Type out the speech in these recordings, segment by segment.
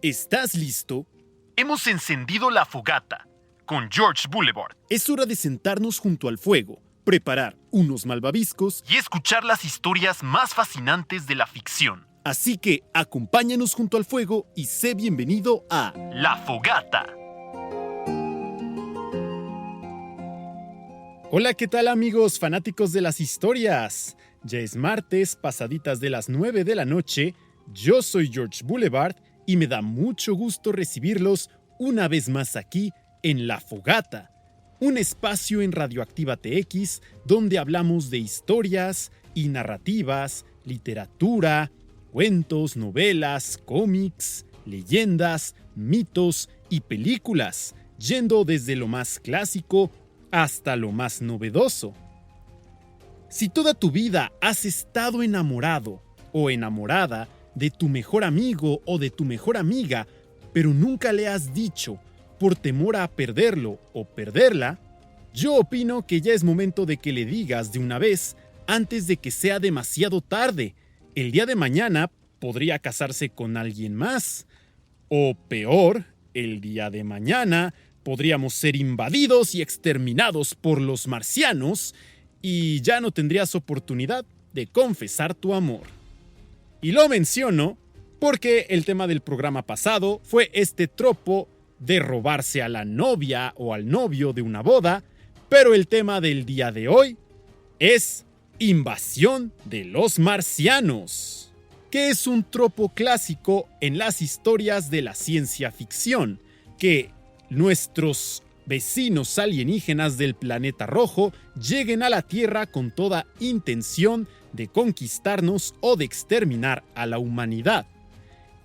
¿Estás listo? Hemos encendido la fogata con George Boulevard Es hora de sentarnos junto al fuego, preparar unos malvaviscos y escuchar las historias más fascinantes de la ficción. Así que acompáñanos junto al fuego y sé bienvenido a La Fogata. Hola, ¿qué tal amigos fanáticos de las historias? Ya es martes, pasaditas de las 9 de la noche. Yo soy George Boulevard y me da mucho gusto recibirlos una vez más aquí en La Fogata, un espacio en Radioactiva TX donde hablamos de historias y narrativas, literatura, cuentos, novelas, cómics, leyendas, mitos y películas, yendo desde lo más clásico hasta lo más novedoso. Si toda tu vida has estado enamorado o enamorada de tu mejor amigo o de tu mejor amiga, pero nunca le has dicho por temor a perderlo o perderla, yo opino que ya es momento de que le digas de una vez antes de que sea demasiado tarde. El día de mañana podría casarse con alguien más. O peor, el día de mañana podríamos ser invadidos y exterminados por los marcianos y ya no tendrías oportunidad de confesar tu amor. Y lo menciono porque el tema del programa pasado fue este tropo de robarse a la novia o al novio de una boda, pero el tema del día de hoy es invasión de los marcianos, que es un tropo clásico en las historias de la ciencia ficción, que nuestros vecinos alienígenas del planeta rojo lleguen a la Tierra con toda intención de conquistarnos o de exterminar a la humanidad.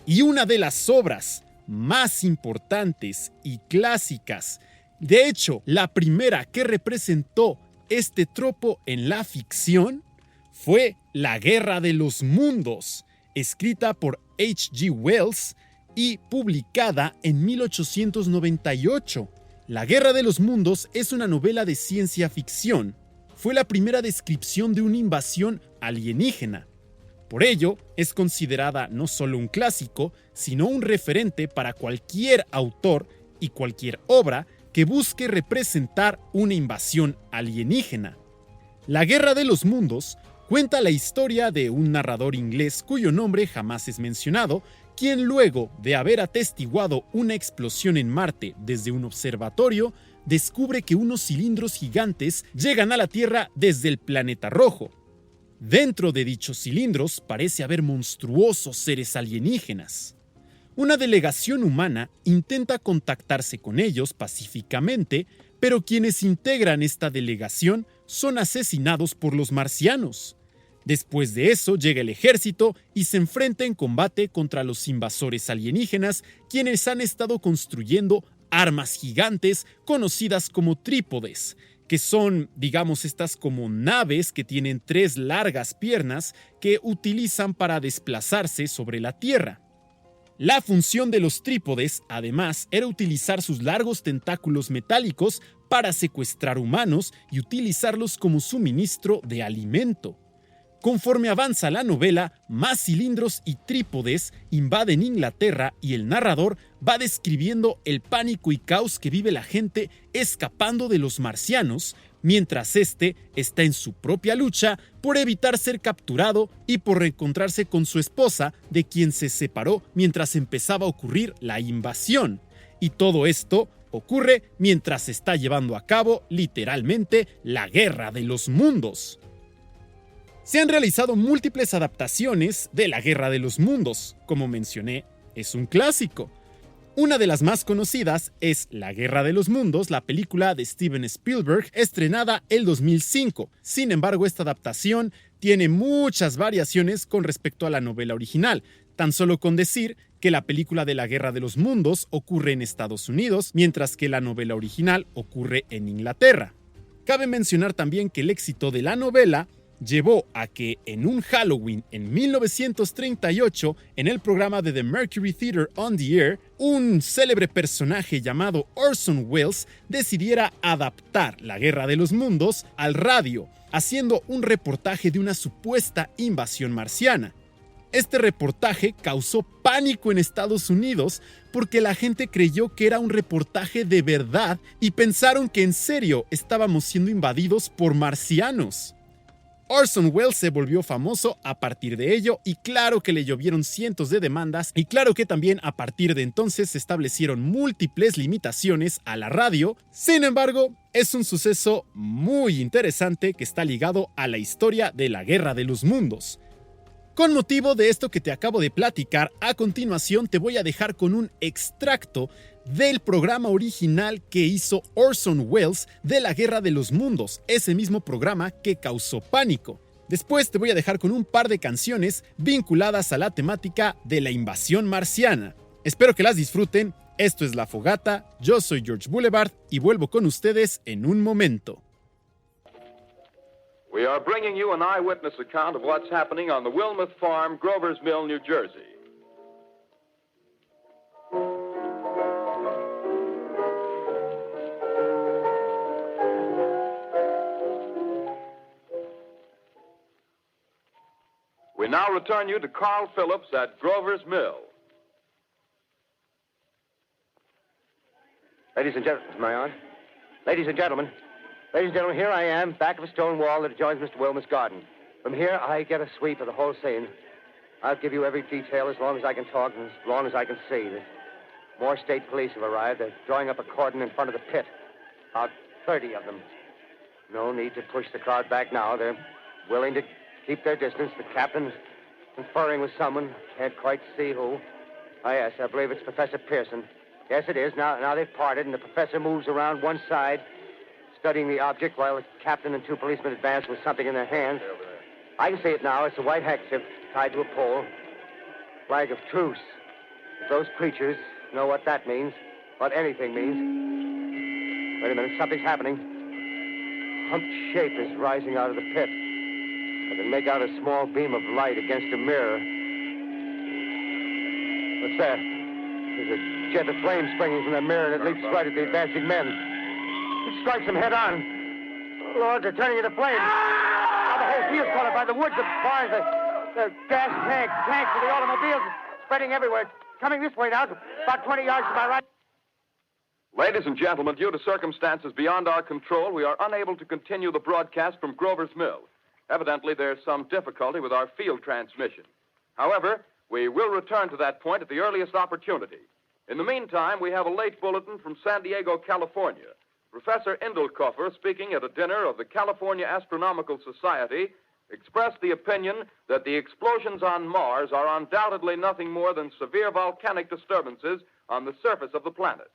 Y una de las obras más importantes y clásicas, de hecho, la primera que representó este tropo en la ficción, fue La Guerra de los Mundos, escrita por H.G. Wells y publicada en 1898. La Guerra de los Mundos es una novela de ciencia ficción. Fue la primera descripción de una invasión alienígena. Por ello, es considerada no solo un clásico, sino un referente para cualquier autor y cualquier obra que busque representar una invasión alienígena. La Guerra de los Mundos cuenta la historia de un narrador inglés cuyo nombre jamás es mencionado, quien luego de haber atestiguado una explosión en Marte desde un observatorio, descubre que unos cilindros gigantes llegan a la Tierra desde el planeta rojo. Dentro de dichos cilindros parece haber monstruosos seres alienígenas. Una delegación humana intenta contactarse con ellos pacíficamente, pero quienes integran esta delegación son asesinados por los marcianos. Después de eso llega el ejército y se enfrenta en combate contra los invasores alienígenas, quienes han estado construyendo armas gigantes conocidas como trípodes, que son, digamos, estas como naves que tienen 3 largas piernas que utilizan para desplazarse sobre la Tierra. La función de los trípodes, además, era utilizar sus largos tentáculos metálicos para secuestrar humanos y utilizarlos como suministro de alimento. Conforme avanza la novela, más cilindros y trípodes invaden Inglaterra y el narrador va describiendo el pánico y caos que vive la gente escapando de los marcianos, mientras este está en su propia lucha por evitar ser capturado y por reencontrarse con su esposa, de quien se separó mientras empezaba a ocurrir la invasión. Y todo esto ocurre mientras se está llevando a cabo, literalmente, la Guerra de los Mundos. Se han realizado múltiples adaptaciones de La Guerra de los Mundos. Como mencioné, es un clásico. Una de las más conocidas es La Guerra de los Mundos, la película de Steven Spielberg, estrenada el 2005. Sin embargo, esta adaptación tiene muchas variaciones con respecto a la novela original, tan solo con decir que la película de La Guerra de los Mundos ocurre en Estados Unidos, mientras que la novela original ocurre en Inglaterra. Cabe mencionar también que el éxito de la novela llevó a que en un Halloween en 1938, en el programa de The Mercury Theatre on the Air, un célebre personaje llamado Orson Welles decidiera adaptar La Guerra de los Mundos al radio, haciendo un reportaje de una supuesta invasión marciana. Este reportaje causó pánico en Estados Unidos porque la gente creyó que era un reportaje de verdad y pensaron que en serio estábamos siendo invadidos por marcianos. Orson Welles se volvió famoso a partir de ello y claro que le llovieron cientos de demandas y claro que también a partir de entonces se establecieron múltiples limitaciones a la radio. Sin embargo, es un suceso muy interesante que está ligado a la historia de la Guerra de los Mundos. Con motivo de esto que te acabo de platicar, a continuación te voy a dejar con un extracto del programa original que hizo Orson Welles de la Guerra de los Mundos, ese mismo programa que causó pánico. Después te voy a dejar con un par de canciones vinculadas a la temática de la invasión marciana. Espero que las disfruten. Esto es La Fogata, yo soy George Boulevard y vuelvo con ustedes en un momento. We are bringing you an eyewitness account of what's happening on the Wilmuth Farm, Grover's Mill, New Jersey. We now return you to Carl Phillips at Grover's Mill. Ladies and gentlemen, am I on? Ladies and gentlemen, here I am, back of a stone wall that adjoins Mr. Wilmuth's garden. From here, I get a sweep of the whole scene. I'll give you every detail as long as I can talk and as long as I can see. More state police have arrived. They're drawing up a cordon in front of the pit. About 30 of them. No need to push the crowd back now. They're willing to keep their distance. The captain's conferring with someone. Can't quite see who. Oh, yes, I believe it's Professor Pearson. Yes, it is. Now they've parted, and the professor moves around one side, studying the object while the captain and two policemen advance with something in their hands. I can see it now. It's a white handkerchief tied to a pole. Flag of truce. If those creatures know what that means, what anything means. Wait a minute, something's happening. Humped shape is rising out of the pit. I can make out a small beam of light against a mirror. What's that? There's a jet of flame springing from the mirror, and it leaps right at the advancing men. It strikes them head on. Oh, Lord, they're turning into flames. Now the whole field's caught up by the woods, the barns, the gas tanks for the automobiles, spreading everywhere. It's coming this way now, about 20 yards to my right. Ladies and gentlemen, due to circumstances beyond our control, we are unable to continue the broadcast from Grover's Mill. Evidently, there's some difficulty with our field transmission. However, we will return to that point at the earliest opportunity. In the meantime, we have a late bulletin from San Diego, California. Professor Indelkoffer, speaking at a dinner of the California Astronomical Society, expressed the opinion that the explosions on Mars are undoubtedly nothing more than severe volcanic disturbances on the surface of the planet.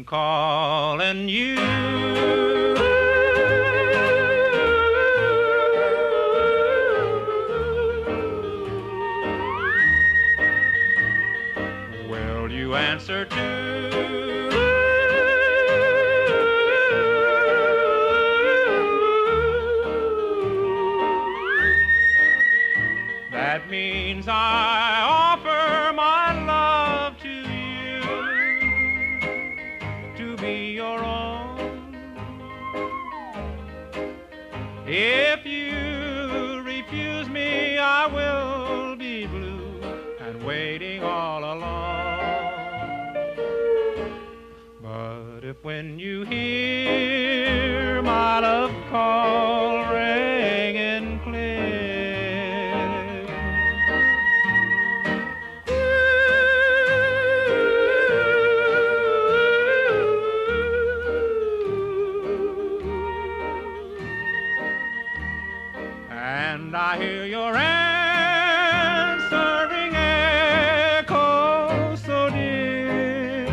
calling you. Will you answer too? That means I offer my love to you, to be your own. If you refuse me, I will be blue and waiting all alone. But if when you hear my love call ringing clear, and I hear your answering echo so dear,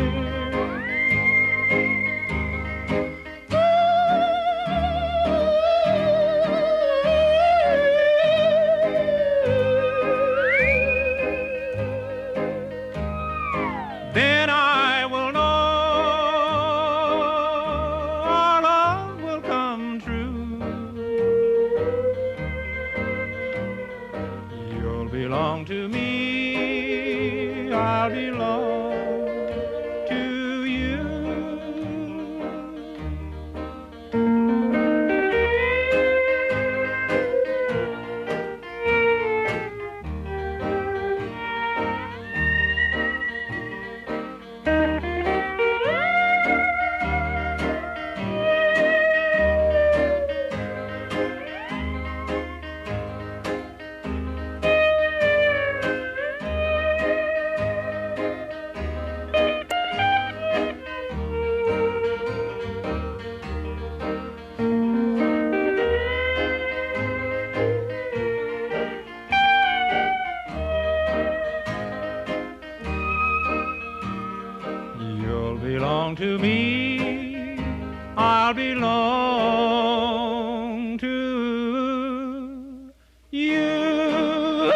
then I will know our love will come true. You'll belong to me, I'll belong to you. You'll belong to me, I'll belong to you.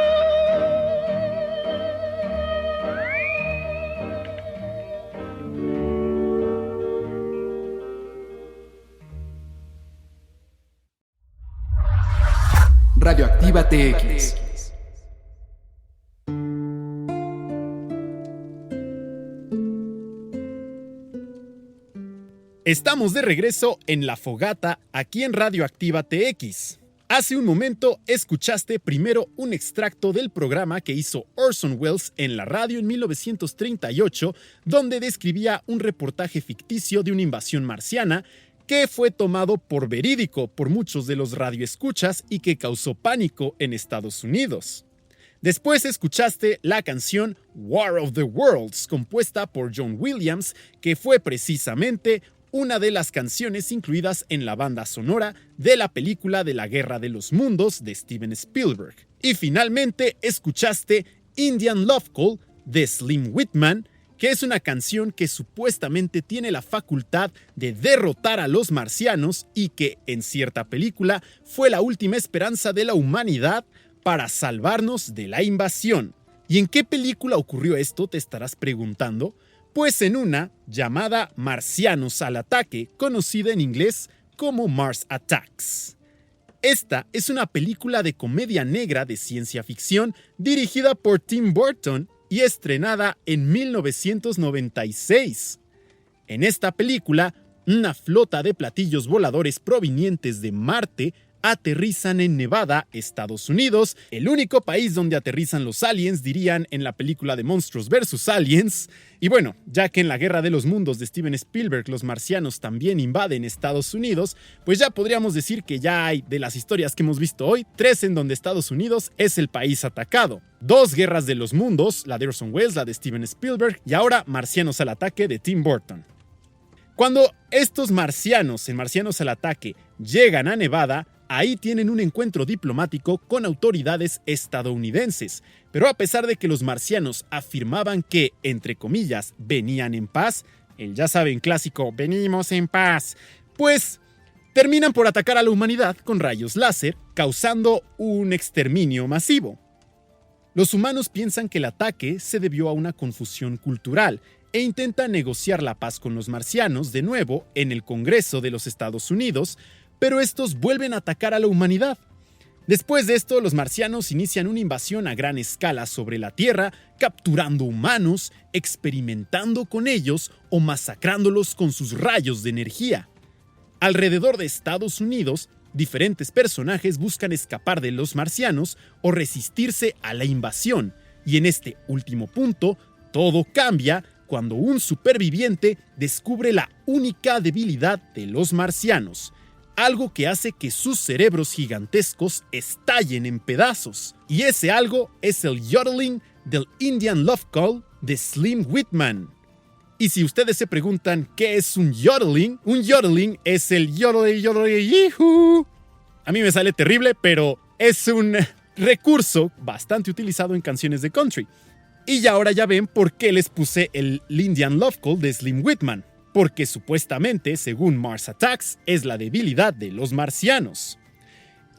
Radioactiva TX. Estamos de regreso en La Fogata, aquí en Radioactiva TX. Hace un momento escuchaste primero un extracto del programa que hizo Orson Welles en la radio en 1938, donde describía un reportaje ficticio de una invasión marciana que fue tomado por verídico por muchos de los radioescuchas y que causó pánico en Estados Unidos. Después escuchaste la canción War of the Worlds, compuesta por John Williams, que fue precisamente una de las canciones incluidas en la banda sonora de la película de la Guerra de los Mundos de Steven Spielberg. Y finalmente escuchaste Indian Love Call de Slim Whitman, que es una canción que supuestamente tiene la facultad de derrotar a los marcianos y que, en cierta película, fue la última esperanza de la humanidad para salvarnos de la invasión. ¿Y en qué película ocurrió esto?, te estarás preguntando. Pues en una llamada Marcianos al Ataque, conocida en inglés como Mars Attacks. Esta es una película de comedia negra de ciencia ficción dirigida por Tim Burton y estrenada en 1996. En esta película, una flota de platillos voladores provenientes de Marte aterrizan en Nevada, Estados Unidos, el único país donde aterrizan los aliens, dirían en la película de Monstruos vs. Aliens. Y bueno, ya que en la Guerra de los Mundos de Steven Spielberg los marcianos también invaden Estados Unidos, pues ya podríamos decir que ya hay, de las historias que hemos visto hoy, 3 en donde Estados Unidos es el país atacado. 2 Guerras de los Mundos, la de Orson Welles, la de Steven Spielberg, y ahora Marcianos al Ataque de Tim Burton. Cuando estos marcianos, en Marcianos al Ataque, llegan a Nevada, ahí tienen un encuentro diplomático con autoridades estadounidenses. Pero a pesar de que los marcianos afirmaban que, entre comillas, venían en paz, el ya saben clásico venimos en paz, pues terminan por atacar a la humanidad con rayos láser, causando un exterminio masivo. Los humanos piensan que el ataque se debió a una confusión cultural e intentan negociar la paz con los marcianos de nuevo en el Congreso de los Estados Unidos, pero estos vuelven a atacar a la humanidad. Después de esto, los marcianos inician una invasión a gran escala sobre la Tierra, capturando humanos, experimentando con ellos o masacrándolos con sus rayos de energía. Alrededor de Estados Unidos, diferentes personajes buscan escapar de los marcianos o resistirse a la invasión, y en este último punto, todo cambia cuando un superviviente descubre la única debilidad de los marcianos, algo que hace que sus cerebros gigantescos estallen en pedazos. Y ese algo es el yodeling del Indian Love Call de Slim Whitman. Y si ustedes se preguntan qué es un yodeling es el yodel. A mí me sale terrible, pero es un recurso bastante utilizado en canciones de country. Y ahora ya ven por qué les puse el Indian Love Call de Slim Whitman. Porque supuestamente, según Mars Attacks, es la debilidad de los marcianos.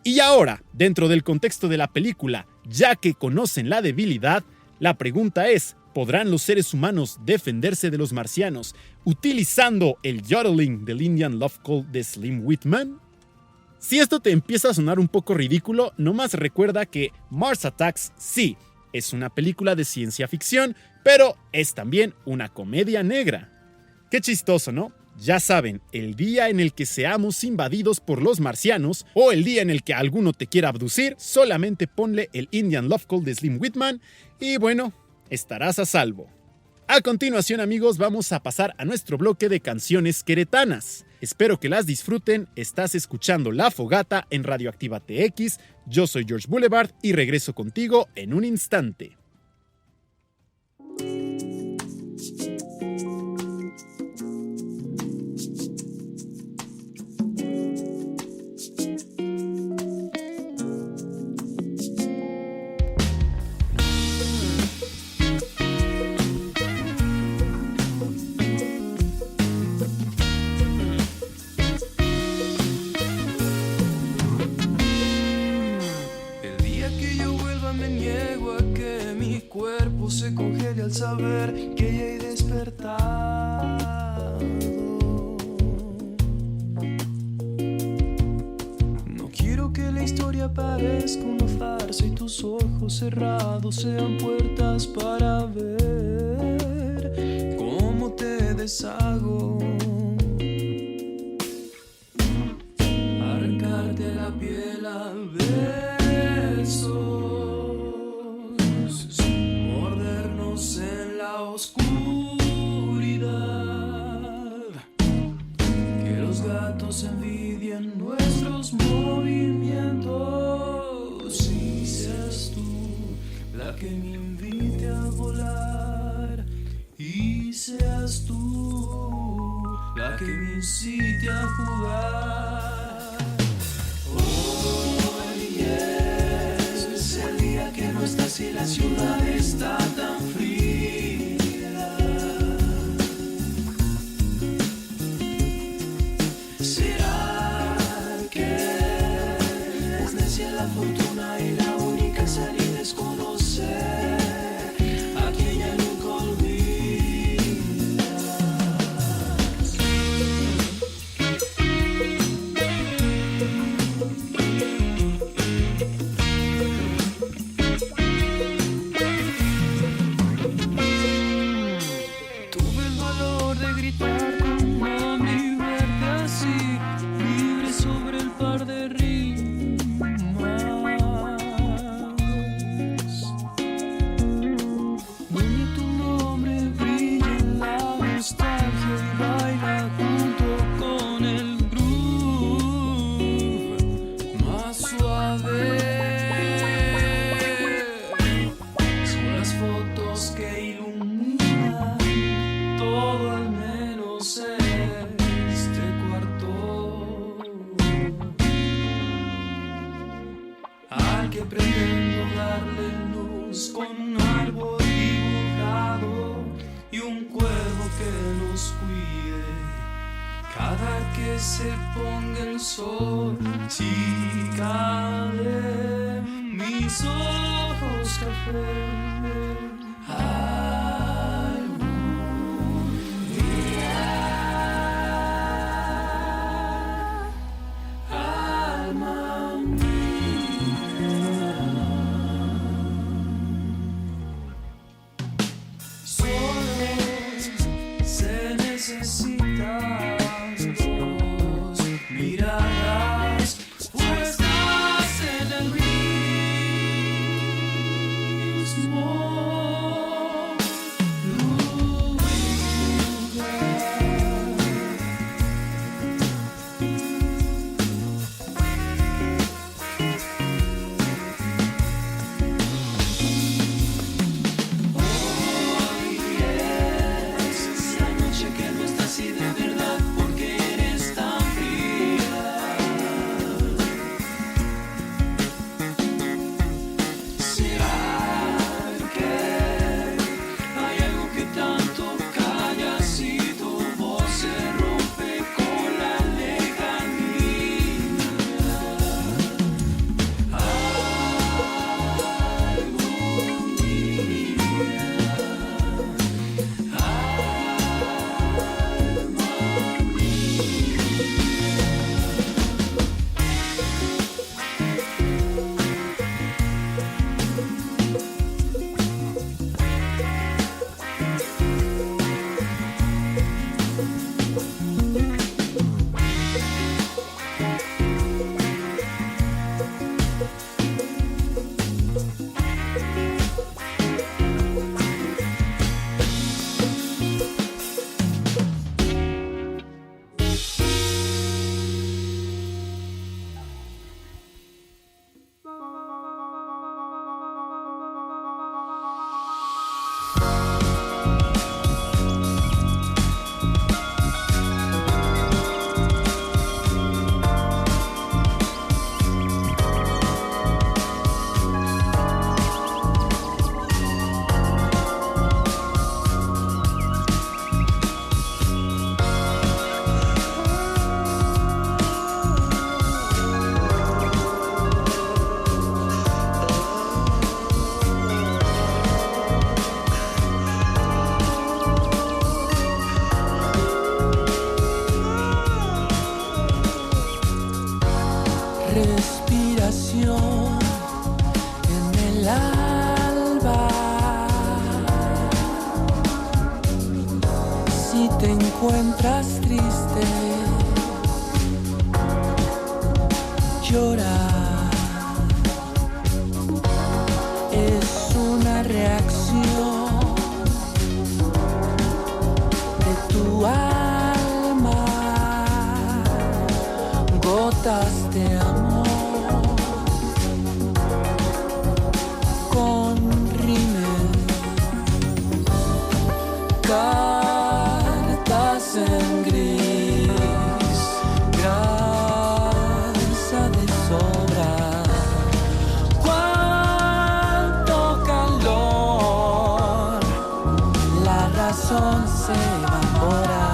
Y ahora, dentro del contexto de la película, ya que conocen la debilidad, la pregunta es, ¿podrán los seres humanos defenderse de los marcianos utilizando el yodeling del Indian Love Call de Slim Whitman? Si esto te empieza a sonar un poco ridículo, nomás recuerda que Mars Attacks sí, es una película de ciencia ficción, pero es también una comedia negra. Qué chistoso, ¿no? Ya saben, el día en el que seamos invadidos por los marcianos o el día en el que alguno te quiera abducir, solamente ponle el Indian Love Call de Slim Whitman y bueno, estarás a salvo. A continuación, amigos, vamos a pasar a nuestro bloque de canciones queretanas. Espero que las disfruten. Estás escuchando La Fogata en Radioactiva TX. Yo soy George Boulevard y regreso contigo en un instante. Se congele al saber que ya he despertado. No quiero que la historia parezca una farsa y tus ojos cerrados sean puertas para ver cómo te deshago. Arrancarte la piel a besos, en la oscuridad, que los gatos envidien nuestros movimientos y seas tú la que me invite a volar y seas tú la que me incite a jugar. Hoy es el día que no estás y la ciudad está tan fría. ¿Será que es necia la fortuna y la única salida es conocer a quien ya nunca olvidas? Tuve el valor de gritar con nombre y verte así, libre sobre el par de rimas. Donde tu nombre brilla en la nostalgia y baila junto con el groove más suave. Son las fotos que iluminan todo, al menos este cuarto, al que pretendo darle luz con un árbol dibujado y un cuervo que no los cuide. Cada que se ponga el sol, chica de mis ojos café. Respiración en el alba. Si te encuentras triste, llorar es una reacción de tu alma. Gotas de amor con rímel, cartas en gris, grasa de sobra. Cuánto calor, la razón se evapora.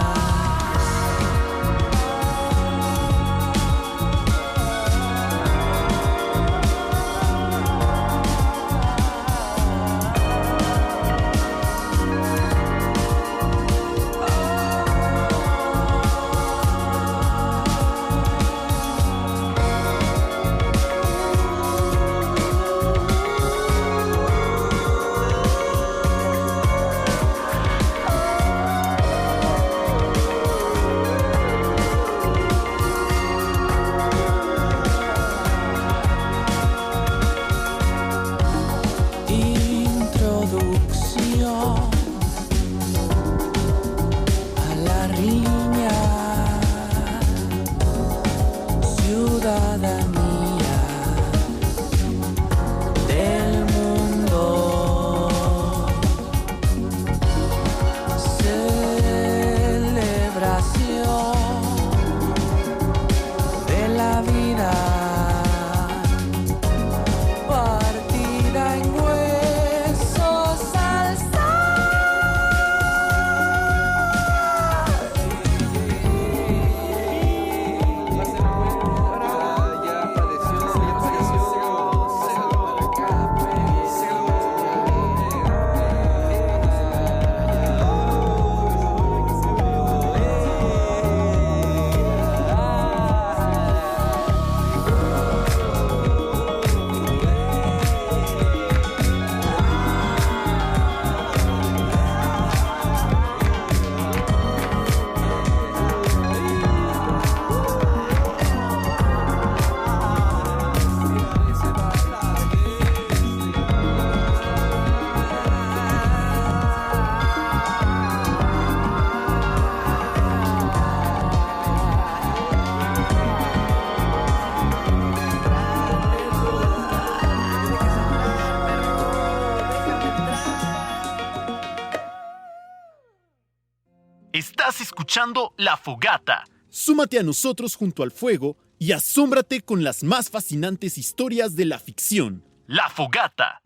Estás escuchando La Fogata. Súmate a nosotros junto al fuego y asómbrate con las más fascinantes historias de la ficción. La Fogata.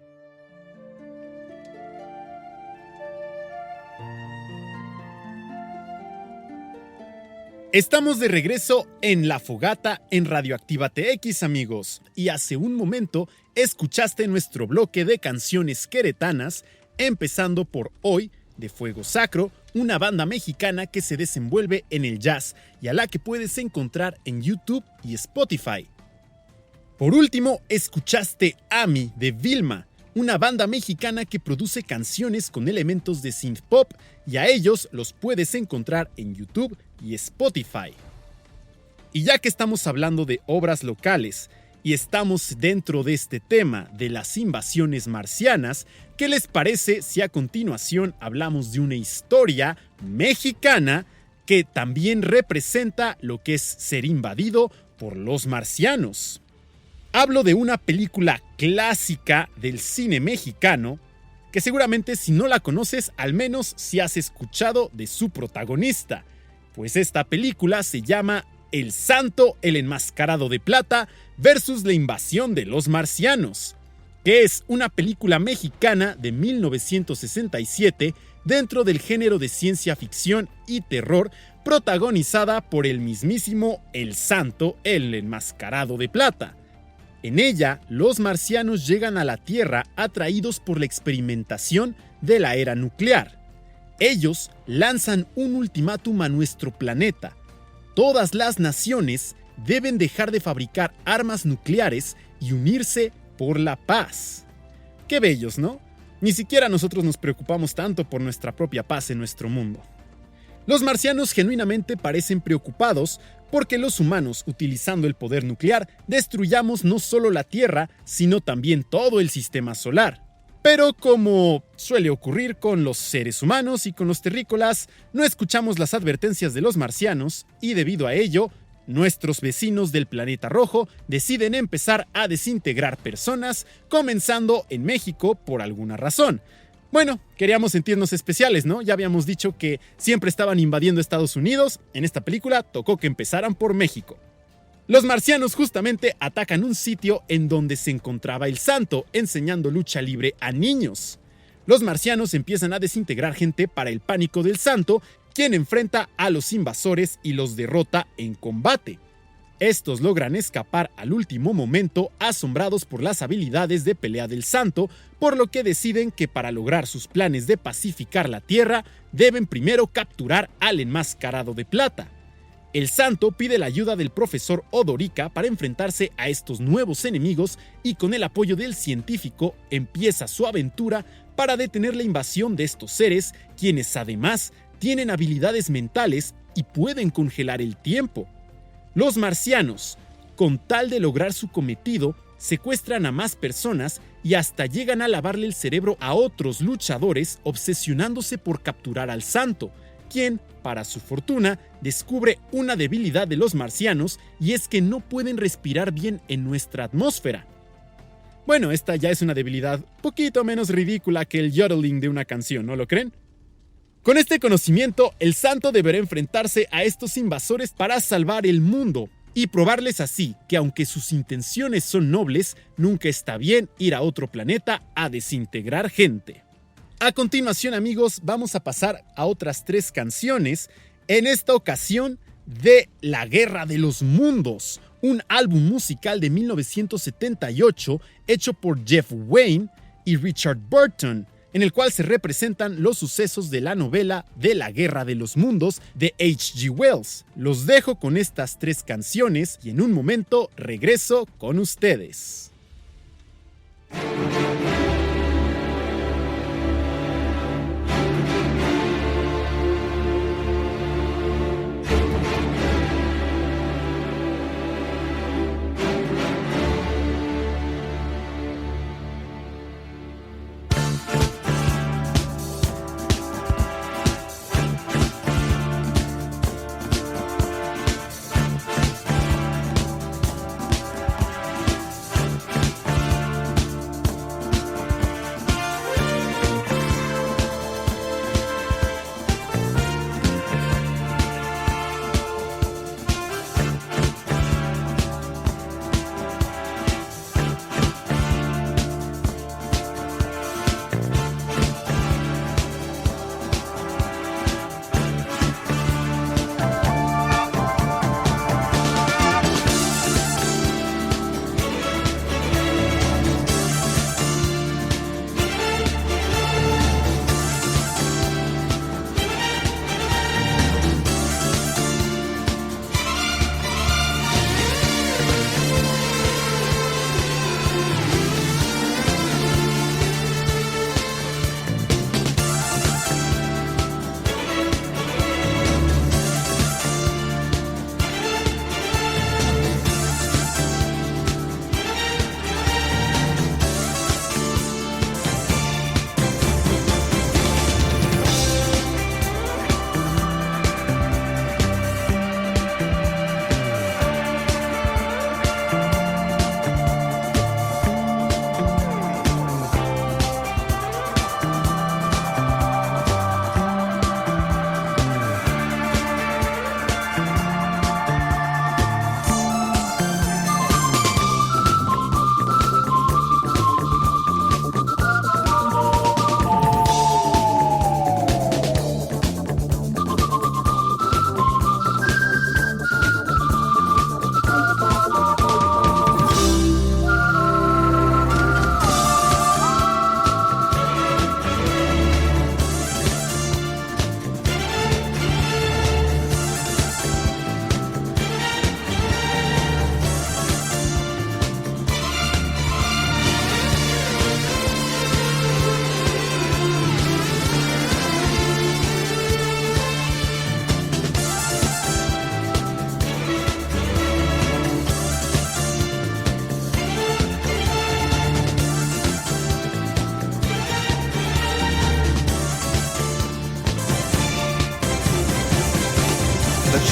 Estamos de regreso en La Fogata en Radioactiva TX, amigos. Y hace un momento escuchaste nuestro bloque de canciones queretanas, empezando por Hoy, de Fuego Sacro, una banda mexicana que se desenvuelve en el jazz y a la que puedes encontrar en YouTube y Spotify. Por último, escuchaste Ami, de Vilma, una banda mexicana que produce canciones con elementos de synth pop, y a ellos los puedes encontrar en YouTube y Spotify. Y ya que estamos hablando de obras locales y estamos dentro de este tema de las invasiones marcianas, ¿qué les parece si a continuación hablamos de una historia mexicana que también representa lo que es ser invadido por los marcianos? Hablo de una película clásica del cine mexicano que seguramente si no la conoces, al menos si has escuchado de su protagonista, pues esta película se llama El Santo, el Enmascarado de Plata versus la invasión de los marcianos, que es una película mexicana de 1967 dentro del género de ciencia ficción y terror, protagonizada por el mismísimo El Santo, el Enmascarado de Plata. En ella, los marcianos llegan a la Tierra atraídos por la experimentación de la era nuclear. Ellos lanzan un ultimátum a nuestro planeta. Todas las naciones deben dejar de fabricar armas nucleares y unirse por la paz. Qué bellos, ¿no? Ni siquiera nosotros nos preocupamos tanto por nuestra propia paz en nuestro mundo. Los marcianos genuinamente parecen preocupados porque los humanos, utilizando el poder nuclear, destruyamos no solo la Tierra, sino también todo el sistema solar. Pero como suele ocurrir con los seres humanos y con los terrícolas, no escuchamos las advertencias de los marcianos y debido a ello, nuestros vecinos del planeta rojo deciden empezar a desintegrar personas, comenzando en México por alguna razón. Bueno, queríamos sentirnos especiales, ¿no? Ya habíamos dicho que siempre estaban invadiendo Estados Unidos. En esta película tocó que empezaran por México. Los marcianos justamente atacan un sitio en donde se encontraba el Santo, enseñando lucha libre a niños. Los marcianos empiezan a desintegrar gente para el pánico del Santo, quien enfrenta a los invasores y los derrota en combate. Estos logran escapar al último momento, asombrados por las habilidades de pelea del Santo, por lo que deciden que para lograr sus planes de pacificar la Tierra, deben primero capturar al Enmascarado de Plata. El Santo pide la ayuda del profesor Odorica para enfrentarse a estos nuevos enemigos y con el apoyo del científico empieza su aventura para detener la invasión de estos seres, quienes además tienen habilidades mentales y pueden congelar el tiempo. Los marcianos, con tal de lograr su cometido, secuestran a más personas y hasta llegan a lavarle el cerebro a otros luchadores, obsesionándose por capturar al Santo, quien, para su fortuna, descubre una debilidad de los marcianos y es que no pueden respirar bien en nuestra atmósfera. Bueno, esta ya es una debilidad poquito menos ridícula que el yodeling de una canción, ¿no lo creen? Con este conocimiento, el Santo deberá enfrentarse a estos invasores para salvar el mundo y probarles así que aunque sus intenciones son nobles, nunca está bien ir a otro planeta a desintegrar gente. A continuación, amigos, vamos a pasar a otras 3 canciones, en esta ocasión de La Guerra de los Mundos, un álbum musical de 1978 hecho por Jeff Wayne y Richard Burton, en el cual se representan los sucesos de la novela de La Guerra de los Mundos de H.G. Wells. Los dejo con estas 3 canciones y en un momento regreso con ustedes.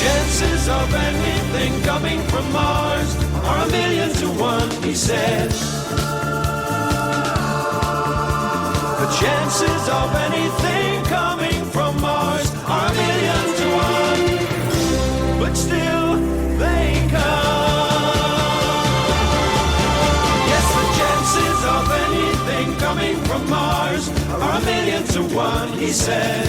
chances of anything coming from Mars are 1,000,000 to 1, he said. The chances of anything coming from Mars are 1,000,000 to 1, but still they come. Yes, the chances of anything coming from Mars are 1,000,000 to 1, he said.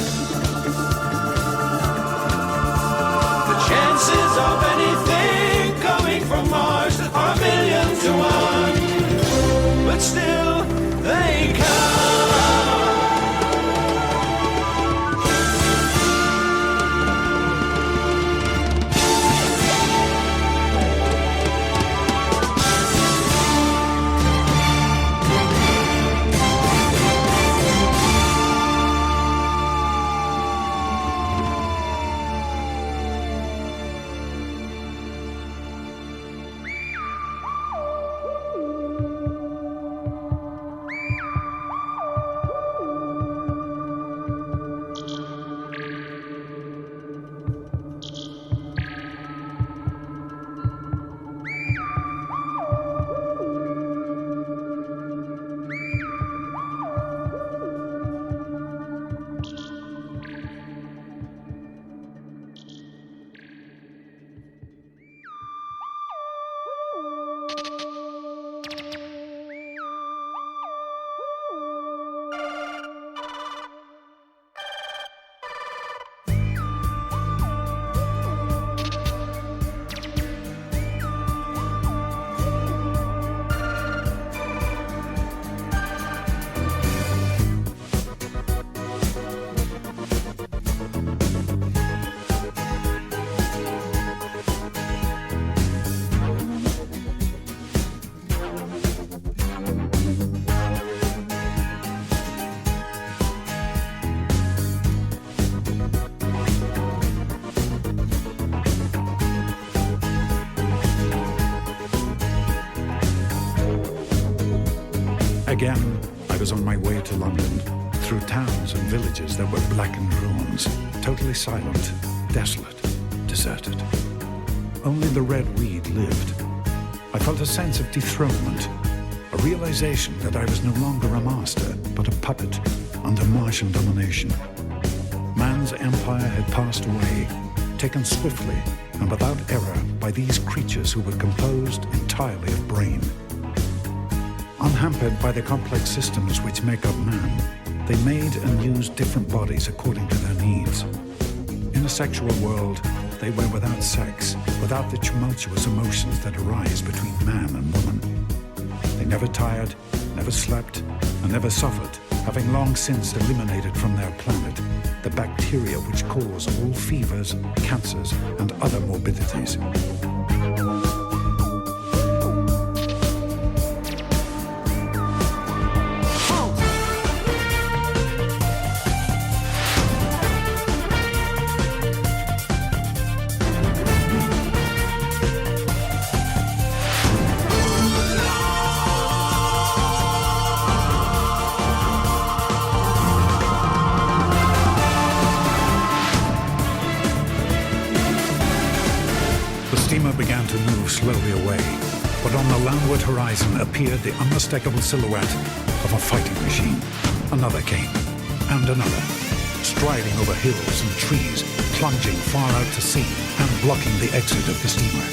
The chances of anything coming from Mars are 1,000,000 to 1, but still they come. Again, I was on my way to London, through towns and villages that were blackened ruins, totally silent, desolate, deserted. Only the red weed lived. I felt a sense of dethronement, a realization that I was no longer a master, but a puppet under Martian domination. Man's empire had passed away, taken swiftly and without error by these creatures who were composed entirely of brain. Unhampered by the complex systems which make up man, they made and used different bodies according to their needs. In a sexual world, they were without sex, without the tumultuous emotions that arise between man and woman. They never tired, never slept, and never suffered, having long since eliminated from their planet the bacteria which cause all fevers, cancers, and other morbidities. Began to move slowly away, but on the landward horizon appeared the unmistakable silhouette of a fighting machine. Another came, and another, striding over hills and trees, plunging far out to sea and blocking the exit of the steamer.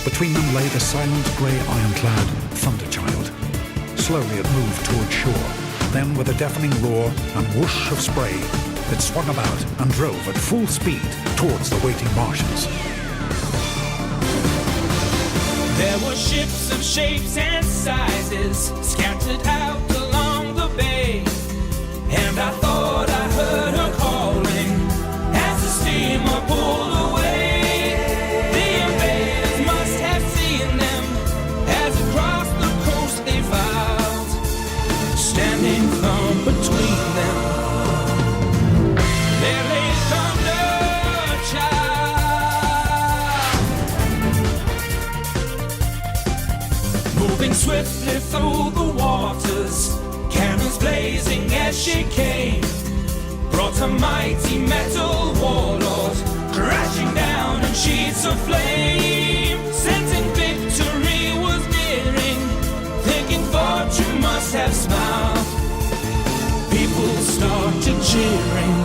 Between them lay the silent grey ironclad Thunderchild. Slowly it moved toward shore. Then, with a deafening roar and whoosh of spray, it swung about and drove at full speed towards the waiting Martians. There were ships of shapes and sizes scattered out along the bay, and I thought I heard her calling as the steamer pulled away. The invaders must have seen them as across the coast they filed, standing firm between them. There lay Thunderchild, moving swiftly through the waters, cannons blazing as she came, brought a mighty metal warlord crashing down. cheering.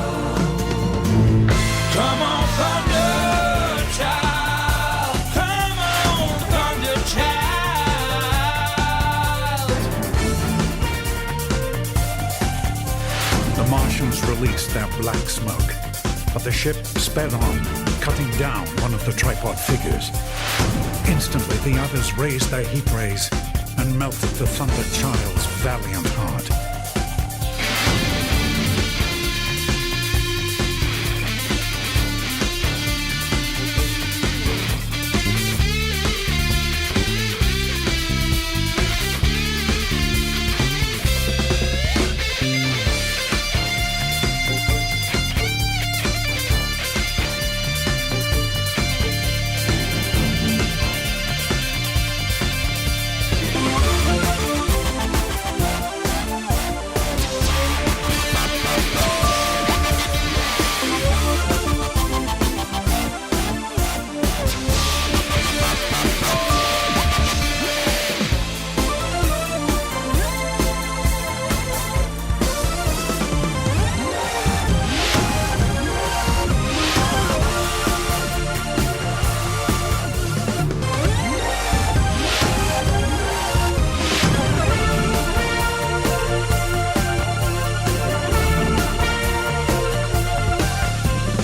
Come on, thunder child. Come on, thunder child. The Martians released their black smoke, but the ship sped on, cutting down one of the tripod figures. Instantly, the others raised their heat rays and melted the Thunder Child's valiant heart.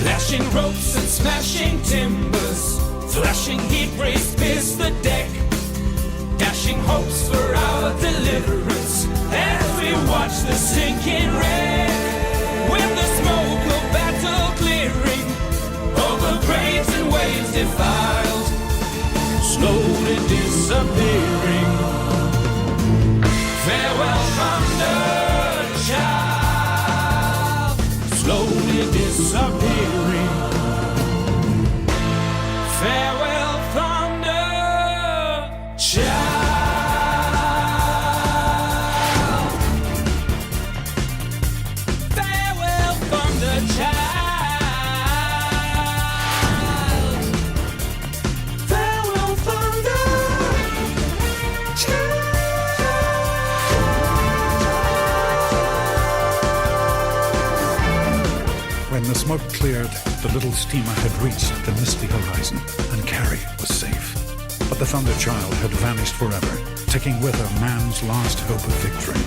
Lashing ropes and smashing timbers, flashing heat rays pierce the deck, dashing hopes for our deliverance as we watch the sinking wreck. With the smoke of battle clearing, over graves and waves defiled, slowly disappearing. Farewell, thunder child, slowly disappearing. Farewell, thunder child. Farewell, thunder child. Farewell, thunder child. When the smoke cleared, the little steamer had reached the misty horizon, and Carrie was safe. But the Thunder Child had vanished forever, taking with her man's last hope of victory.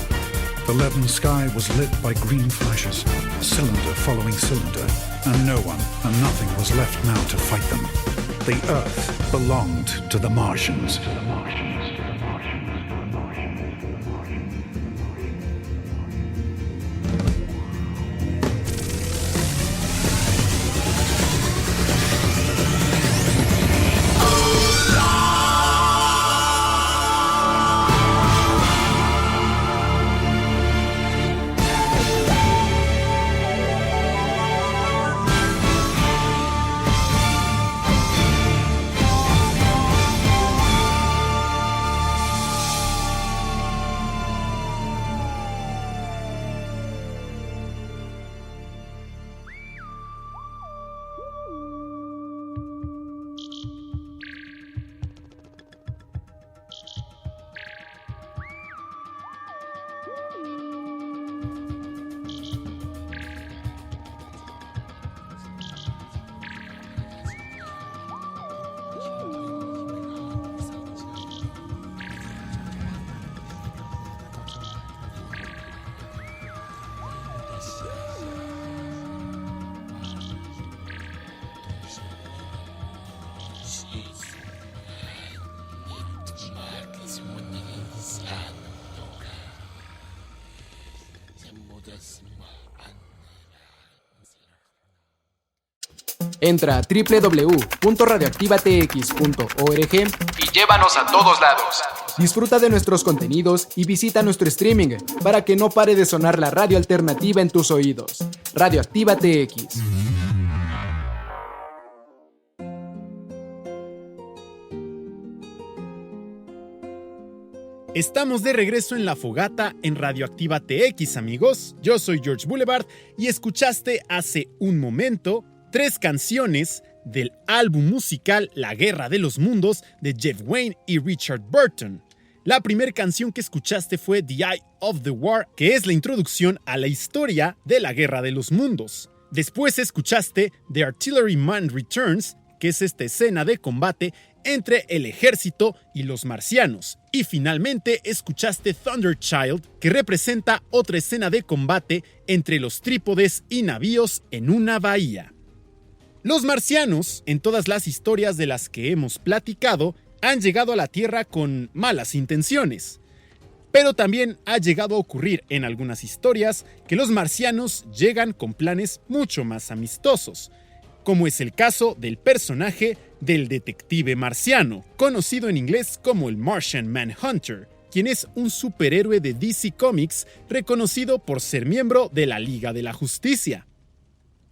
The leaden sky was lit by green flashes, cylinder following cylinder, and no one and nothing was left now to fight them. The Earth belonged to the Martians. Entra a www.radioactivatx.org y llévanos a todos lados. Disfruta de nuestros contenidos y visita nuestro streaming para que no pare de sonar la radio alternativa en tus oídos. Radioactiva TX. Estamos de regreso en La Fogata en Radioactiva TX, amigos. Yo soy George Boulevard y escuchaste hace un momento 3 canciones del álbum musical La Guerra de los Mundos de Jeff Wayne y Richard Burton. La primera canción que escuchaste fue The Eye of the War, que es la introducción a la historia de la Guerra de los Mundos. Después escuchaste The Artilleryman Returns, que es esta escena de combate entre el ejército y los marcianos. Y finalmente escuchaste Thunder Child, que representa otra escena de combate entre los trípodes y navíos en una bahía. Los marcianos, en todas las historias de las que hemos platicado, han llegado a la Tierra con malas intenciones. Pero también ha llegado a ocurrir en algunas historias que los marcianos llegan con planes mucho más amistosos, como es el caso del personaje del detective marciano, conocido en inglés como el Martian Manhunter, quien es un superhéroe de DC Comics reconocido por ser miembro de la Liga de la Justicia.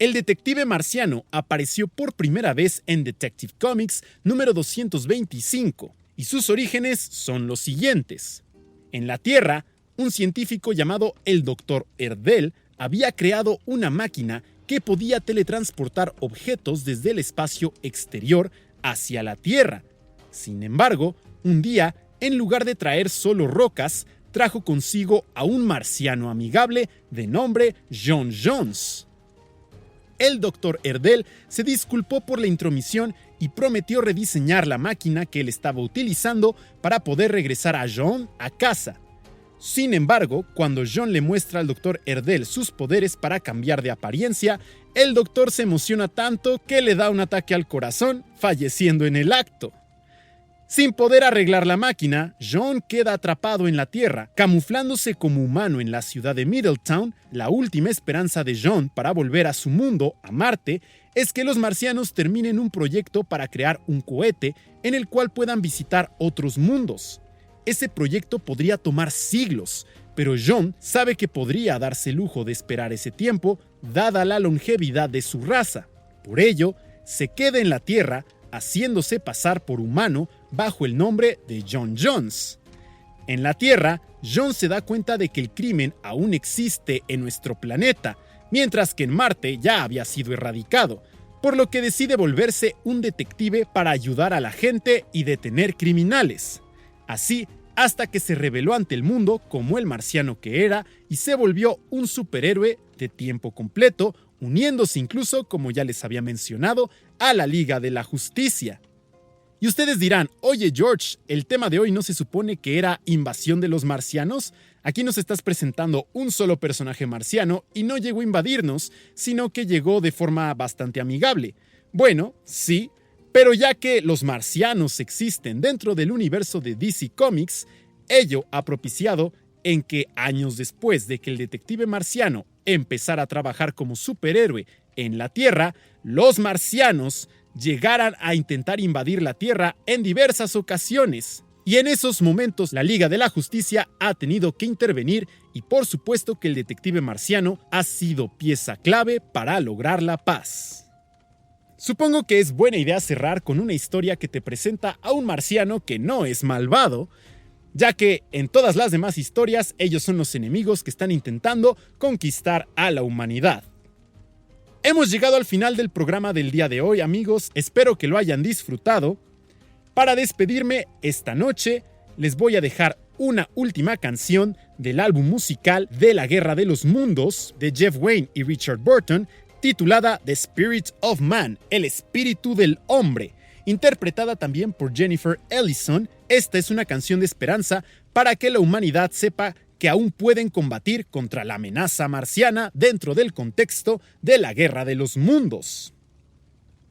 El detective marciano apareció por primera vez en Detective Comics número 225, y sus orígenes son los siguientes. En la Tierra, un científico llamado el Dr. Erdel había creado una máquina que podía teletransportar objetos desde el espacio exterior hacia la Tierra. Sin embargo, un día, en lugar de traer solo rocas, trajo consigo a un marciano amigable de nombre John Jones. El Dr. Erdel se disculpó por la intromisión y prometió rediseñar la máquina que él estaba utilizando para poder regresar a John a casa. Sin embargo, cuando John le muestra al Dr. Erdel sus poderes para cambiar de apariencia, el doctor se emociona tanto que le da un ataque al corazón, falleciendo en el acto. Sin poder arreglar la máquina, John queda atrapado en la Tierra, camuflándose como humano en la ciudad de Middletown. La última esperanza de John para volver a su mundo, a Marte, es que los marcianos terminen un proyecto para crear un cohete en el cual puedan visitar otros mundos. Ese proyecto podría tomar siglos, pero John sabe que podría darse el lujo de esperar ese tiempo, dada la longevidad de su raza. Por ello, se queda en la Tierra, haciéndose pasar por humano bajo el nombre de John Jones. En la Tierra, John se da cuenta de que el crimen aún existe en nuestro planeta, mientras que en Marte ya había sido erradicado, por lo que decide volverse un detective para ayudar a la gente y detener criminales. Así, hasta que se reveló ante el mundo como el marciano que era y se volvió un superhéroe de tiempo completo, uniéndose incluso, como ya les había mencionado, a la Liga de la Justicia. Y ustedes dirán, oye George, ¿el tema de hoy no se supone que era invasión de los marcianos? Aquí nos estás presentando un solo personaje marciano y no llegó a invadirnos, sino que llegó de forma bastante amigable. Bueno, sí, pero ya que los marcianos existen dentro del universo de DC Comics, ello ha propiciado en que años después de que el detective marciano empezara a trabajar como superhéroe en la Tierra, los marcianos llegaran a intentar invadir la Tierra en diversas ocasiones. Y en esos momentos la Liga de la Justicia ha tenido que intervenir y por supuesto que el detective marciano ha sido pieza clave para lograr la paz. Supongo que es buena idea cerrar con una historia que te presenta a un marciano que no es malvado, ya que en todas las demás historias ellos son los enemigos que están intentando conquistar a la humanidad. Hemos llegado al final del programa del día de hoy, amigos, espero que lo hayan disfrutado. Para despedirme esta noche, les voy a dejar una última canción del álbum musical de la Guerra de los Mundos de Jeff Wayne y Richard Burton, titulada The Spirit of Man, el espíritu del hombre, interpretada también por Jennifer Ellison. Esta es una canción de esperanza para que la humanidad sepa que aún pueden combatir contra la amenaza marciana dentro del contexto de la Guerra de los Mundos.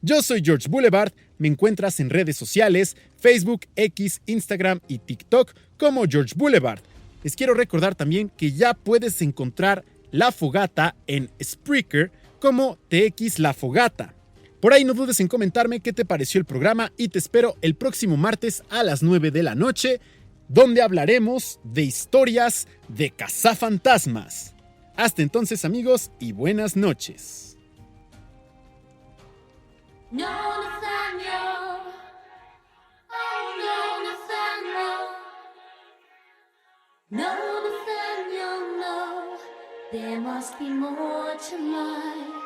Yo soy George Boulevard, me encuentras en redes sociales, Facebook, X, Instagram y TikTok como George Boulevard. Les quiero recordar también que ya puedes encontrar La Fogata en Spreaker como TX La Fogata. Por ahí no dudes en comentarme qué te pareció el programa y te espero el próximo martes a las 9 de la noche, donde hablaremos de historias de cazafantasmas. Hasta entonces, amigos, y buenas noches. No, Nathaniel. Oh, no, Nathaniel. No, Nathaniel, no. There must be more to life.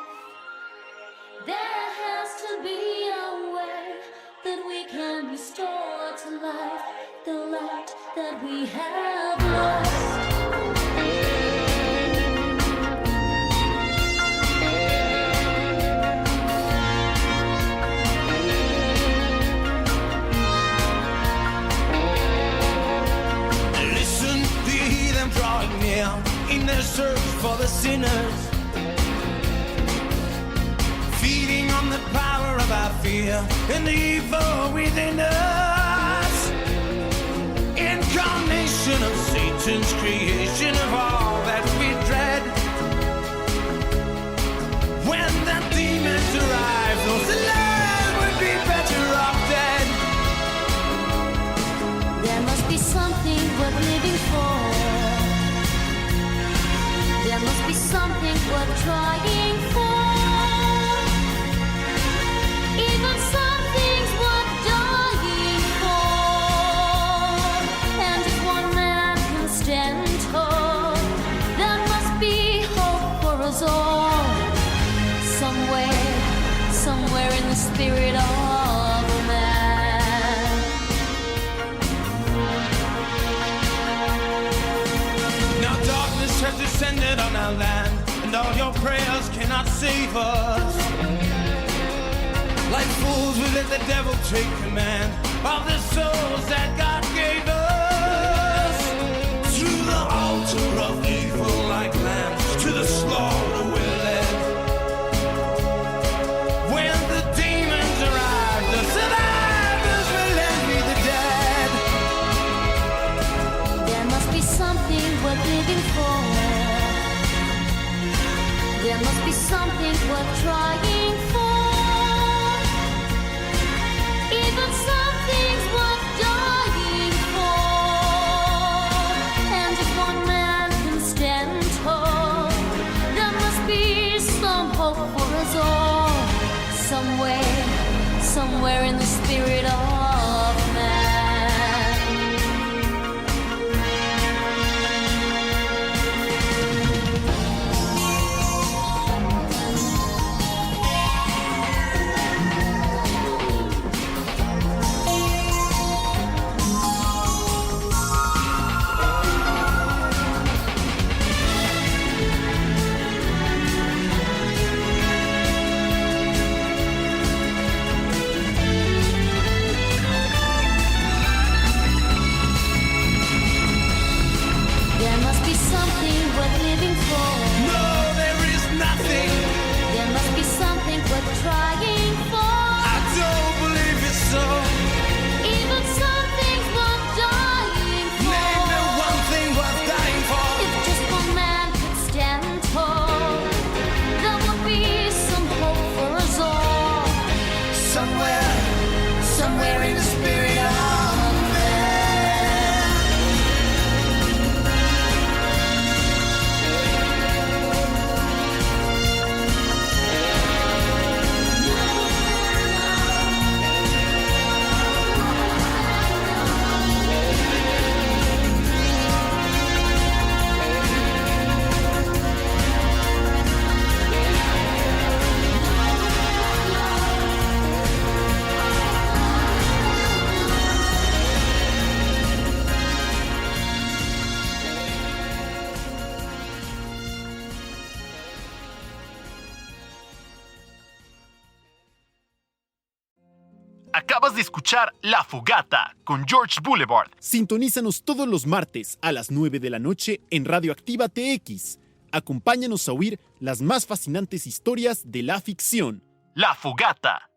There has to be a way that we can restore to life the light that we have lost. Listen, do you hear them drawing near in their search for the sinners? Feeding on the power of our fear and the evil within us. Incarnation of Satan's creation of all that we dread. When the demons arrive, those alive would be better off dead. There must be something worth living for. There must be something worth trying for. Even some things worth dying for. And if one man can stand tall, there must be hope for us all. Somewhere in the spirit of man. Now darkness has descended on our land, and all your prayers cannot save us. Like fools, we let the devil take command of the souls that God gave us. Through the altar of evil like lambs, to the slaughter we're led. When the demons arrive, the survivors will envy the dead. There must be something worth living for. There must be something worth trying for. Even some things worth dying for. And if one man can stand tall, there must be some hope for us all. Somewhere in the spirit of man. There must be something worth living for. No, there is nothing. There must be something worth trying for. I don't believe it's so. Even some things worth dying for. Name me one thing worth dying for. If just one man could stand tall, there would be some hope for us all. Somewhere in the spirit of man. Acabas de escuchar La Fogata con George Boulevard. Sintonízanos todos los martes a las 9 de la noche en Radioactiva TX. Acompáñanos a oír las más fascinantes historias de la ficción. La Fogata.